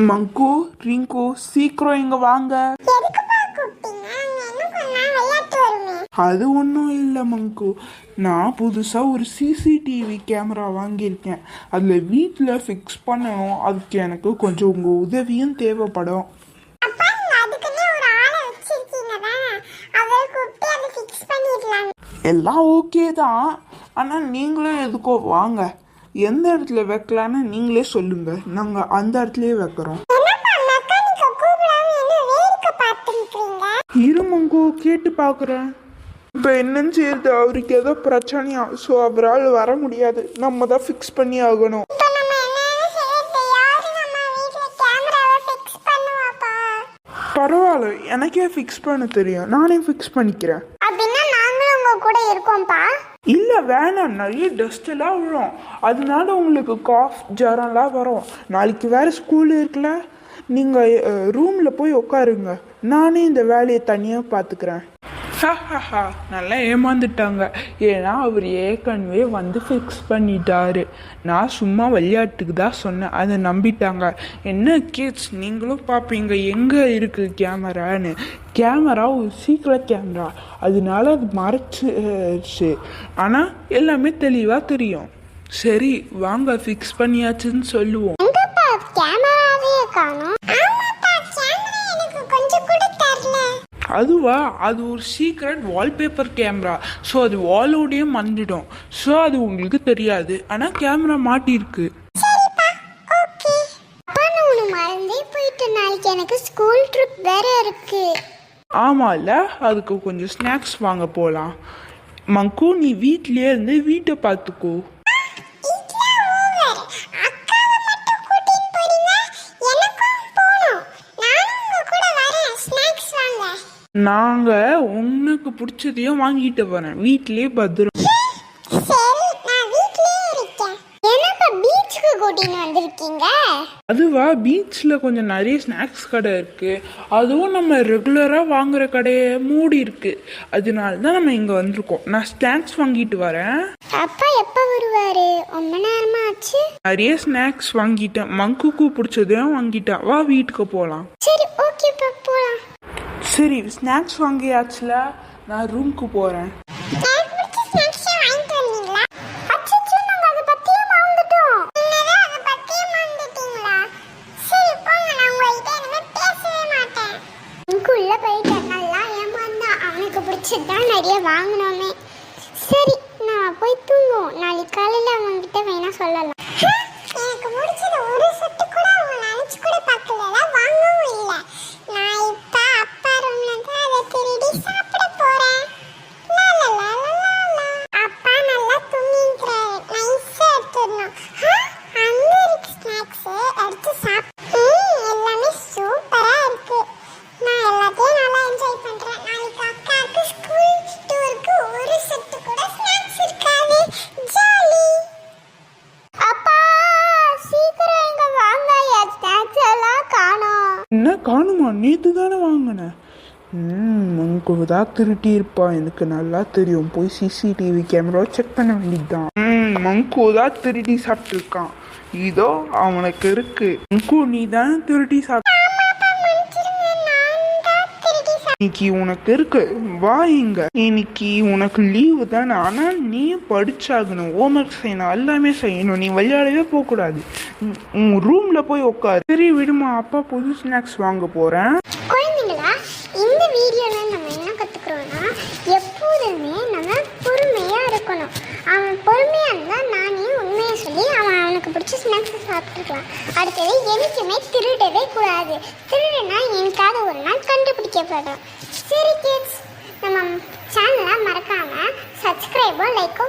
மங்கு, ring, சீக்கிரம் இங்க வாங்க. அது ஒன்றும் இல்லை மங்கு, நான் புதுசாக ஒரு சிசிடிவி கேமரா வாங்கியிருக்கேன். அதில் வீட்டில் ஃபிக்ஸ் பண்ணணும். அதுக்கு எனக்கு கொஞ்சம் உங்கள் உதவியும் தேவைப்படும். எல்லாம் ஓகே தான், ஆனால் நீங்களும் எதுக்கோ வாங்க. எந்த இடத்துல வைக்கலான்னு நீங்களே சொல்லுங்க, நாங்கள் அந்த இடத்துலயே வைக்கிறோம். இருமங்கோ கேட்டு பார்க்குறேன். இப்போ என்னன்னு செய்யுது, அவருக்கு ஏதோ பிரச்சனையா, ஸோ அவரால் வர முடியாது. நம்ம தான் ஃபிக்ஸ் பண்ணி ஆகணும். பரவாயில்ல, எனக்கே ஃபிக்ஸ் பண்ண தெரியும், நானே ஃபிக்ஸ் பண்ணிக்கிறேன். இல்லை வேணாம், நிறைய டஸ்ட் எல்லாம் விழும், அதனால உங்களுக்கு காஃப் ஜரம்லாம் வரும். நாளைக்கு வேற ஸ்கூல் இருக்குல்ல, நீங்கள் ரூமில் போய் உட்காருங்க, நானே இந்த வேலையை தனியாக பார்த்துக்கிறேன். நல்லா ஏமாந்துட்டாங்க, ஏன்னா அவர் ஏற்கனவே வந்து ஃபிக்ஸ் பண்ணிட்டாரு. நான் சும்மா விளையாட்டுக்கு தான் சொன்னேன், அதை நம்பிட்டாங்க. என்ன கிட்ஸ், நீங்களும் பார்ப்பீங்க எங்கே இருக்குது கேமரான்னு. கேமரா ஒரு சீக்ரெட் கேமரா, அதனால அது மறைச்சிருச்சு, ஆனால் எல்லாமே தெளிவாக தெரியும். சரி வாங்க, ஃபிக்ஸ் பண்ணியாச்சுன்னு சொல்லுவோம். அதுவா, அது ஒரு சீக்ரெட் வால்பேப்பர் கேமரா. ஸோ அது வாலோடையே மறந்துடும், ஸோ அது உங்களுக்கு தெரியாது, ஆனால் கேமரா மாட்டிருக்கு. எனக்கு ஸ்கூல் ட்ரிப் வேற இருக்கு. ஆமால, அதுக்கு கொஞ்சம் ஸ்நாக்ஸ் வாங்க போகலாம். மங்கு, நீ வீட்லயே இருந்து வீட்டை பார்த்துக்கோ. நாங்கள் உனக்கு பிடிச்சதையும் வாங்கிட்டு வரேன், வீட்லயே பத்திரம். அதுவா, பீச்சில் கொஞ்சம் நிறைய ஸ்நாக்ஸ் கடை இருக்கு, அதுவும் நம்ம ரெகுலராக வாங்குற கடையை மூடி இருக்கு, அதனால தான் நம்ம இங்கே வந்திருக்கோம். நான் ஸ்நாக்ஸ் வாங்கிட்டு வரேன். அப்பா எப்போ வருவாரு? ரொம்ப நேரமா ஆச்சு. நிறைய ஸ்நாக்ஸ் வாங்கிட்டேன், மங்குக்கு பிடிச்சதையும் வாங்கிட்டேன். வா வீட்டுக்கு போகலாம். சரி ஓகே போகலாம். சரி, ஸ்நாக்ஸ் வாங்கியாச்சுல, நான் ரூமுக்கு போகிறேன். நிறைய வாங்கினோமே. சரி நான் போய் தூங்குவோம், நாளைக்கு காலையில் அவங்ககிட்ட வேணா சொல்லலாம். எனக்கு முடிச்சது ஒரு செட்டு கூட அவங்க நினைச்சு கூட பார்க்கல, வாங்கவும் இல்லை. நான் இப்ப அப்பா ரூம்ல இருந்து அதை திருடி சாப்பிட போறேன். அப்பா நல்லா தூங்கிக்கிறாரு, நைஸா எடுத்துடணும். அங்க இருக்கு ஸ்நாக்ஸ், எடுத்து சாப்பிட்டு. எல்லாமே சூப்பரா இருக்கு, நான் எல்லாத்தையும் நல்லா என்ஜாய் பண்றேன். நாளைக்கு அக்காவுக்கு ஸ்கூல் டூருக்கு ஒரு செட்டு கூட ஸ்நாக்ஸ் இருக்காது, ஜாலி. அப்பா சீக்கிரம் இங்க வாங்க, என் ஸ்நாக்ஸ் எல்லாம் காணோம். என்ன காணுமா? நேற்று தானே வாங்கினேன். உங்களுக்கு தான் திருட்டி இருப்பா, எனக்கு நல்லா தெரியும். போய் சிசிடிவி கேமரா செக் பண்ண வேண்டியதுதான். மங்கு தான் திருடி சாப்பிட்டுருக்கான், இதோ அவனுக்கு இருக்கு. மங்கு, நீ தான் திருடி சாப்பிட்ட. இன்னைக்கு உனக்கு இருக்கு, வா இங்க. இன்னைக்கு உனக்கு லீவு தானே, ஆனால் நீ படிச்சாகணும், ஹோம்ஒர்க் செய்யணும், எல்லாமே செய்யணும். நீ விளையாடவே போகக்கூடாது, உன் ரூம்ல போய் உட்காரு. சரி விடுமா, அப்பா புது ஸ்நாக்ஸ் வாங்க போறேன். குழந்தைங்களா, இந்த வீடியோல நம்ம என்ன கத்துக்கிறோம்னா, எப்போதுமே நம்ம பொறுமையா இருக்கணும். அவன் பொறுமையா இருந்தா நானே உண்மையை சொல்லி அவனுக்கு பிடிச்ச ஸ்நாக்ஸ் சாப்பிட்டுக்கலாம். அடுத்தது என்னைக்குமே திருடவே கூடாது, திருடுனா எனக்காவது ஒரு நாள் கண்டுபிடிக்கப்படும். சரி கிட்ஸ், நம்ம சேனலை மறக்காம சப்ஸ்கிரைபோ லைக்கோ